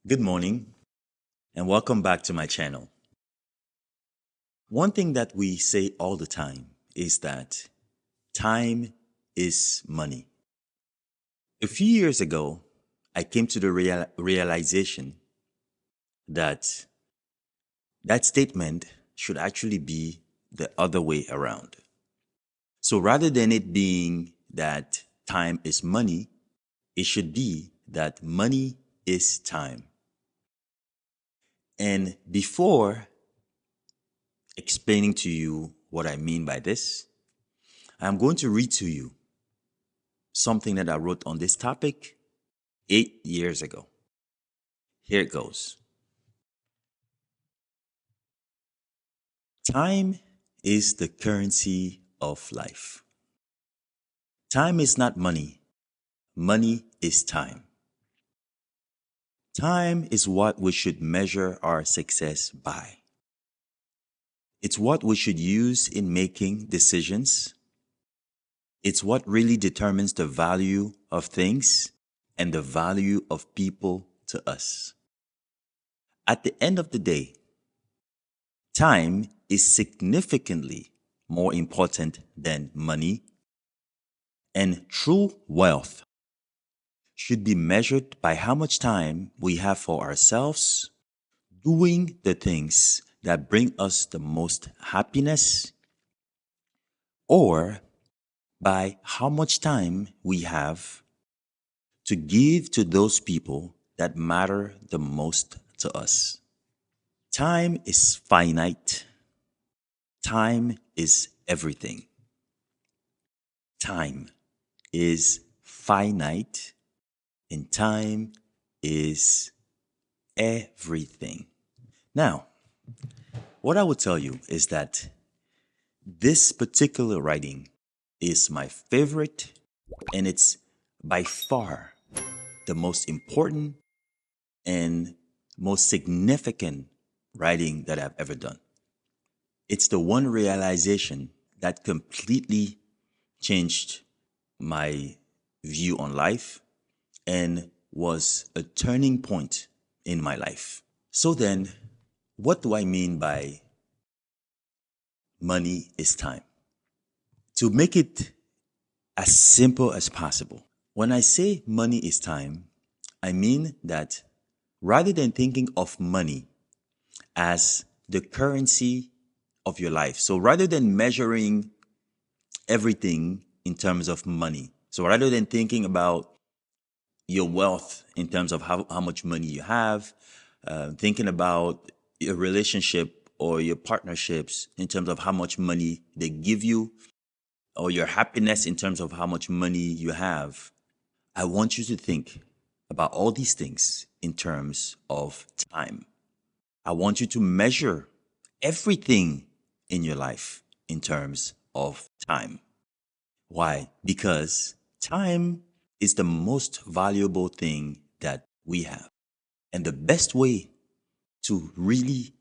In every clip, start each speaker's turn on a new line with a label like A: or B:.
A: Good morning and welcome back to my channel. One thing that we say all the time is that time is money. A few years ago, I came to the realization that that statement should actually be the other way around. So rather than it being that time is money, it should be that money is time. And before explaining to you what I mean by this, I'm going to read to you something that I wrote on this topic 8 years ago. Here it goes. Time is the currency of life. Time is not money. Money is time. Time is what we should measure our success by. It's what we should use in making decisions. It's what really determines the value of things and the value of people to us. At the end of the day, time is significantly more important than money, and true wealth should be measured by how much time we have for ourselves, doing the things that bring us the most happiness, or by how much time we have to give to those people that matter the most to us. Time is finite. Time is everything. Time is finite and time is everything. Now, what I would tell you is that this particular writing is my favorite, and it's by far the most important and most significant writing that I've ever done. It's the one realization that completely changed my view on life and was a turning point in my life. So then, what do I mean by money is time? To make it as simple as possible, when I say money is time, I mean that rather than thinking of money as the currency of your life, so rather than measuring everything in terms of money, so rather than thinking about your wealth in terms of how much money you have, thinking about your relationship or your partnerships in terms of how much money they give you, or your happiness in terms of how much money you have, I want you to think about all these things in terms of time. I want you to measure everything in your life in terms of time. Why? Because time is the most valuable thing that we have. And the best way to really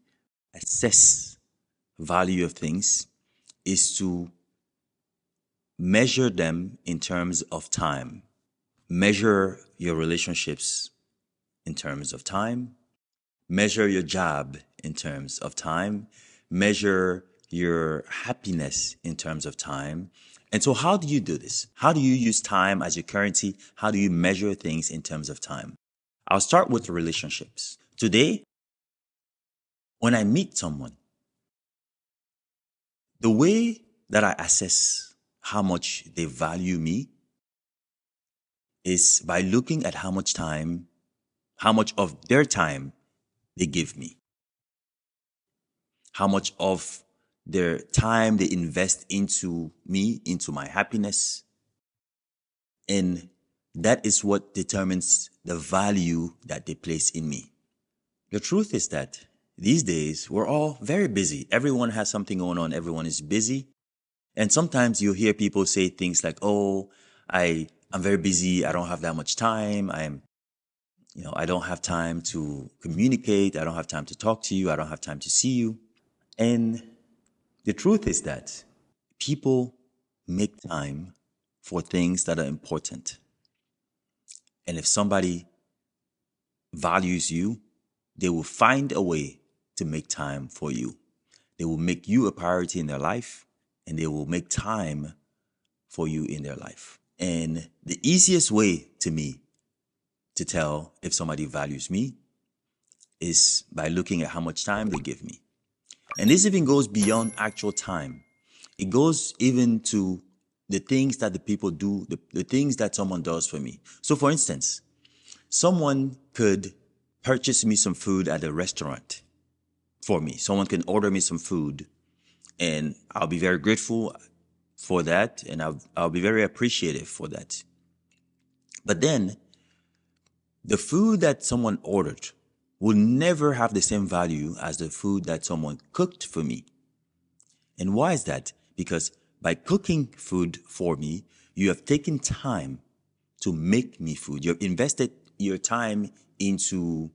A: assess value of things is to measure them in terms of time. Measure your relationships in terms of time. Measure your job in terms of time. Measure your happiness in terms of time. And so how do you do this? How do you use time as your currency? How do you measure things in terms of time? I'll start with relationships. Today, when I meet someone, the way that I assess how much they value me is by looking at how much of their time they give me, how much of their time they invest into me, into my happiness. And that is what determines the value that they place in me. The truth is that these days we're all very busy. Everyone has something going on. Everyone is busy. And sometimes you hear people say things like, oh, I'm very busy. I don't have that much time. I don't have time to communicate. I don't have time to talk to you. I don't have time to see you. And the truth is that people make time for things that are important. And if somebody values you, they will find a way to make time for you. They will make you a priority in their life, and they will make time for you in their life. And the easiest way to me to tell if somebody values me is by looking at how much time they give me. And this even goes beyond actual time. It goes even to the things that the people do, the things that someone does for me. So, for instance, someone could purchase me some food at a restaurant for me. Someone can order me some food, and I'll be very grateful for that, and I'll be very appreciative for that. But then the food that someone ordered will never have the same value as the food that someone cooked for me. And why is that? Because by cooking food for me, you have taken time to make me food. You've invested your time into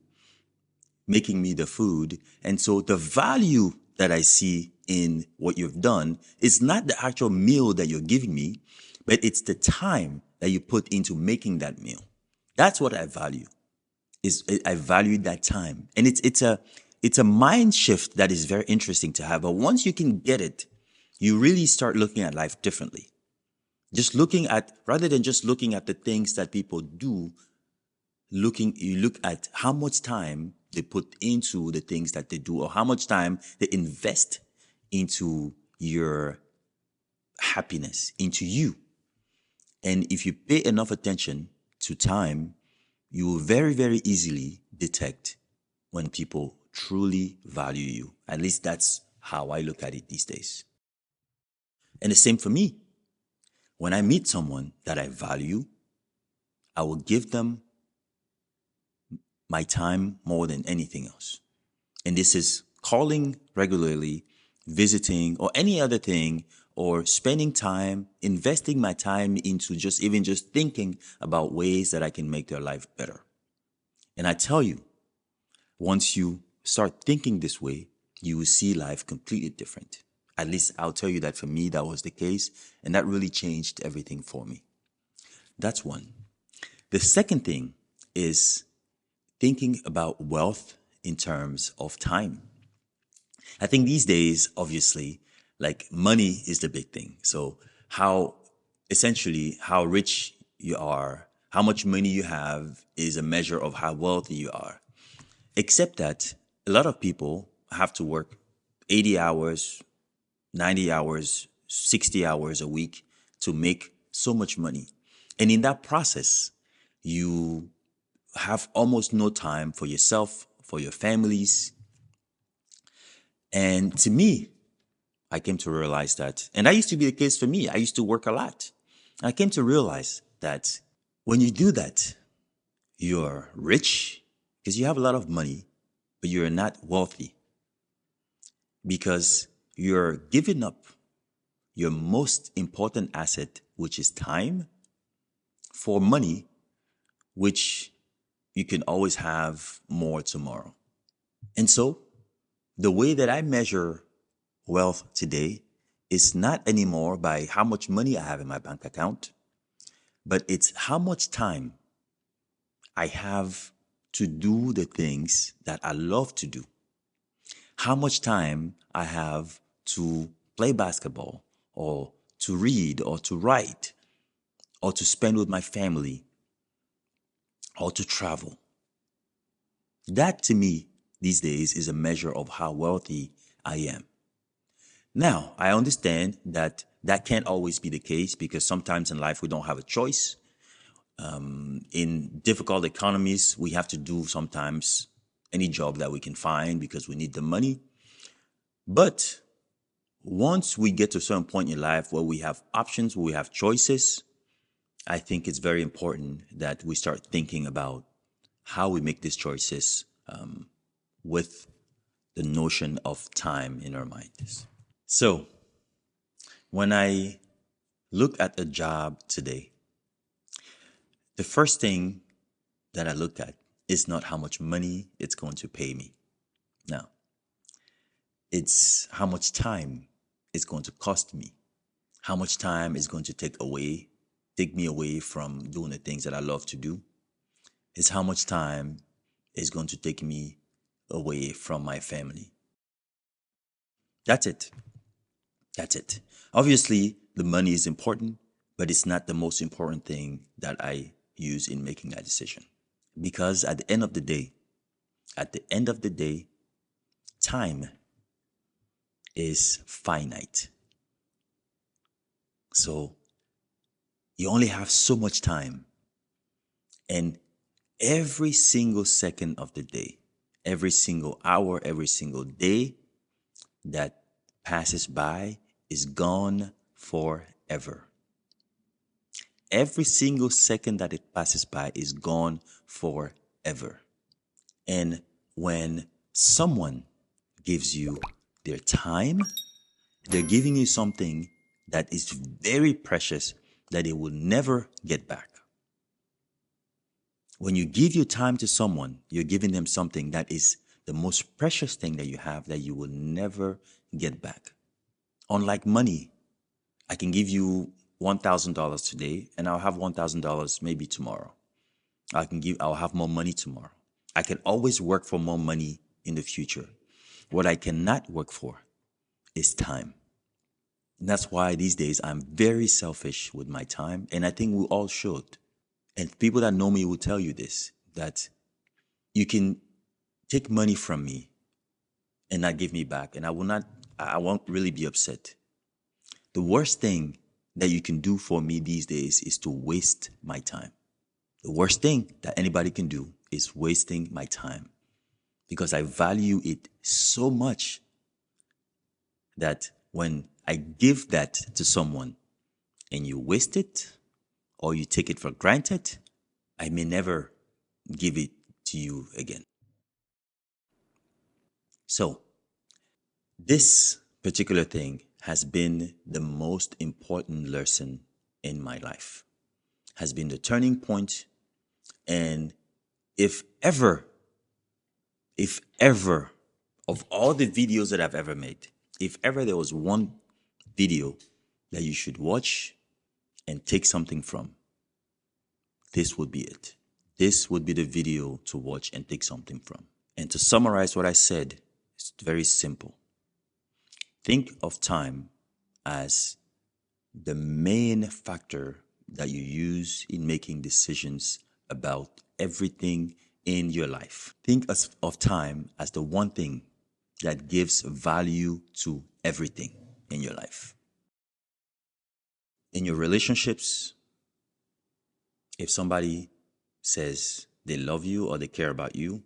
A: making me the food. And so the value that I see in what you've done is not the actual meal that you're giving me, but it's the time that you put into making that meal. That's what I value. I value that time. And it's a mind shift that is very interesting to have. But once you can get it, you really start looking at life differently. Rather than just looking at the things that people do, you look at how much time they put into the things that they do, or how much time they invest into your happiness, into you. And if you pay enough attention to time, you will very, very easily detect when people truly value you. At least that's how I look at it these days. And the same for me. When I meet someone that I value, I will give them my time more than anything else. And this is calling regularly, visiting, or any other thing, or spending time, investing my time into just thinking about ways that I can make their life better. And I tell you, once you start thinking this way, you will see life completely different. At least I'll tell you that for me, that was the case. And that really changed everything for me. That's one. The second thing is thinking about wealth in terms of time. I think these days, obviously, like money is the big thing. So how rich you are, how much money you have is a measure of how wealthy you are. Except that a lot of people have to work 80 hours, 90 hours, 60 hours a week to make so much money. And in that process, you have almost no time for yourself, for your families. And to me, I came to realize that, and that used to be the case for me. I used to work a lot. I came to realize that when you do that, you're rich because you have a lot of money, but you're not wealthy because you're giving up your most important asset, which is time, for money, which you can always have more tomorrow. And so the way that I measure wealth today is not anymore by how much money I have in my bank account, but it's how much time I have to do the things that I love to do. How much time I have to play basketball or to read or to write or to spend with my family or to travel. That to me these days is a measure of how wealthy I am. Now, I understand that that can't always be the case because sometimes in life we don't have a choice. In difficult economies, we have to do sometimes any job that we can find because we need the money. But once we get to a certain point in life where we have options, where we have choices, I think it's very important that we start thinking about how we make these choices with the notion of time in our minds. So, when I look at a job today, the first thing that I look at is not how much money it's going to pay me. No, it's how much time it's going to cost me, how much time it's going to take me away from doing the things that I love to do. It's how much time is going to take me away from my family. That's it. That's it. Obviously, the money is important, but it's not the most important thing that I use in making that decision. Because at the end of the day, time is finite. So you only have so much time. And every single second of the day, every single hour, every single day that passes by is gone forever. Every single second that it passes by is gone forever. And when someone gives you their time, they're giving you something that is very precious that they will never get back. When you give your time to someone, you're giving them something that is the most precious thing that you have that you will never get back. Unlike money, I can give you $1,000 today and I'll have $1,000 maybe tomorrow. I'll have more money tomorrow. I can always work for more money in the future. What I cannot work for is time. And that's why these days I'm very selfish with my time, and I think we all should. And people that know me will tell you this, that you can take money from me and not give me back, and I won't really be upset. The worst thing that you can do for me these days is to waste my time. The worst thing that anybody can do is wasting my time, because I value it so much that when I give that to someone and you waste it or you take it for granted, I may never give it to you again. So, this particular thing has been the most important lesson in my life, has been the turning point. And if ever, of all the videos that I've ever made, if ever there was one video that you should watch and take something from, this would be it. This would be the video to watch and take something from. And to summarize what I said, it's very simple. Think of time as the main factor that you use in making decisions about everything in your life. Think of time as the one thing that gives value to everything in your life. In your relationships, if somebody says they love you or they care about you,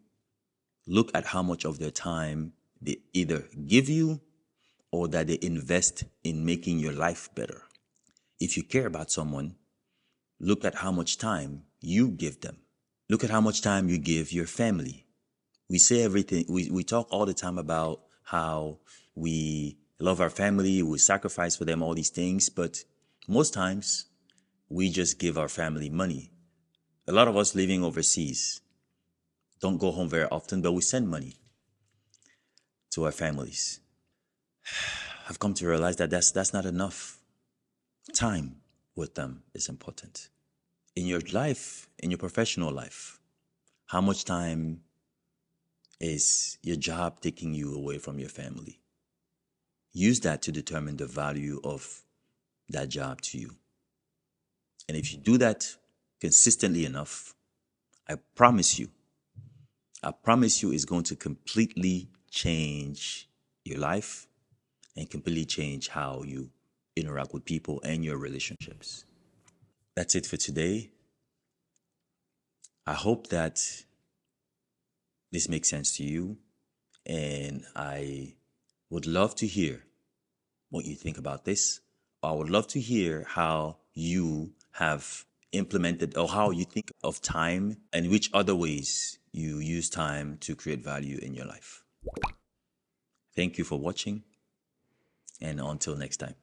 A: look at how much of their time they either give you or that they invest in making your life better. If you care about someone, look at how much time you give them. Look at how much time you give your family. We say everything, we talk all the time about how we love our family, we sacrifice for them, all these things, but most times we just give our family money. A lot of us living overseas don't go home very often, but we send money to our families. I've come to realize that that's not enough. Time with them is important. In your life, in your professional life, how much time is your job taking you away from your family? Use that to determine the value of that job to you. And if you do that consistently enough, I promise you it's going to completely change your life and completely change how you interact with people and your relationships. That's it for today. I hope that this makes sense to you, and I would love to hear what you think about this. I would love to hear how you have implemented or how you think of time and which other ways you use time to create value in your life. Thank you for watching, and until next time.